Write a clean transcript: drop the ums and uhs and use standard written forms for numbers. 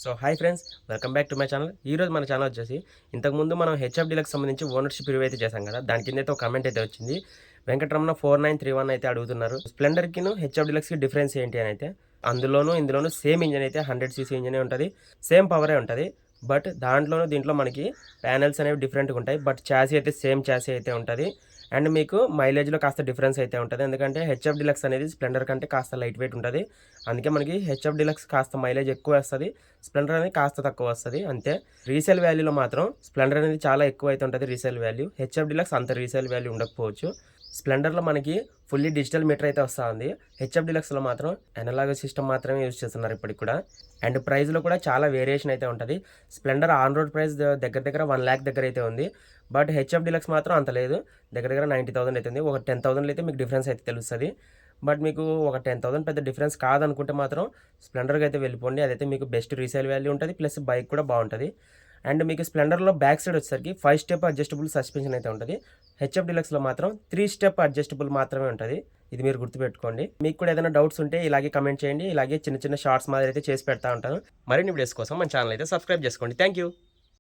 So hi friends, welcome back to my channel. ఈరోజు మన channel వచ్చేసి ఇంతకుముందు మనం హెచ్ఎఫ్ డీలక్స్ సంబంధించి ఓనర్షిప్ రివ్యూ అయితే చేశాం కదా. దాని కింద అయితే ఒక కామెంట్ అయితే వచ్చింది. వెంకటరమణ 4931 అయితే అడుగుతున్నారు. స్ప్లెండర్కిను హెచ్ఎఫ్ డీలక్స్కి డిఫరెన్స్ ఏంటి అని అయితే, ఇందులోనూ సేమ్ ఇంజన్ అయితే 100cc ఇంజనే ఉంటుంది, సేమ్ పవరే ఉంటుంది. బట్ దీంట్లో మనకి ప్యానెల్స్ అనేవి డిఫరెంట్గా ఉంటాయి. బట్ చాసీ అయితే సేమ్ చాసీ అయితే ఉంటుంది. అండ్ మీకు మైలేజ్లో కాస్త డిఫరెన్స్ అయితే ఉంటుంది. ఎందుకంటే హెచ్ఎఫ్ డీలక్స్ అనేది స్ప్లెండర్ కంటే కాస్త లైట్ వెయిట్ ఉంటుంది. అందుకే మనకి హెచ్ఎఫ్ డీలక్స్ కాస్త మైలేజ్ ఎక్కువ వస్తుంది, స్ప్లెండర్ అనేది కాస్త తక్కువ వస్తుంది అంతే. రీసేల్ వాల్యూలో మాత్రం స్ప్లెండర్ అనేది చాలా ఎక్కువ అయితే ఉంటుంది రీసేల్ వాల్యూ. హెచ్ఎఫ్ డీలక్స్ అంత రీసేల్ వాల్యూ ఉండకపోవచ్చు. స్ప్లెండర్లో మనకి ఫుల్లీ డిజిటల్ మీటర్ అయితే వస్తుంది. హెచ్ఎఫ్ డీలక్స్లో మాత్రం అనలాగ్ సిస్టమ్ మాత్రమే యూజ్ చేస్తున్నారు ఇప్పటికి కూడా. అండ్ ప్రైస్లో కూడా చాలా వేరియేషన్ అయితే ఉంటుంది. స్ప్లెండర్ ఆన్ రోడ్ ప్రైస్ దగ్గర 1 lakh దగ్గర అయితే ఉంది. బట్ హెచ్ఎఫ్ డీలక్స్ మాత్రం అంత లేదు, దగ్గర 90,000 అవుతుంది. ఒక 10,000 అయితే మీకు డిఫరెన్స్ అయితే తెలుస్తుంది. బట్ మీకు ఒక 10,000 పెద్ద డిఫరెన్స్ కాదనుకుంటే మాత్రం స్ప్లెండర్కి అయితే వెళ్ళిపోండి. అదైతే మీకు బెస్ట్ రీసేల్ వాల్యూ ఉంటుంది, ప్లస్ బైక్ కూడా బాగుంటుంది. అండ్ మీకు స్ప్లెండర్లో బ్యాక్ సైడ్ వచ్చేసరికి 5 స్టెప్ అడ్జస్టబుల్ సస్పెన్షన్ అయితే ఉంటుంది. హెచ్ఎఫ్ డీలక్స్లో మాత్రం 3 స్టెప్ అడ్జస్టబుల్ మాత్రమే ఉంటుంది. ఇది మీరు గుర్తుపెట్టుకోండి. మీకు కూడా ఏదైనా డౌట్స్ ఉంటే ఇలాగే కమెంట్ చేయండి. ఇలాగే చిన్న చిన్న షార్ట్స్ మాదిరి అయితే చేసి పెడతా ఉంటాను. మరిన్ని వీడియోస్ కోసం మన ఛానల్ అయితే సబ్స్క్రైబ్ చేసుకోండి. Thank you.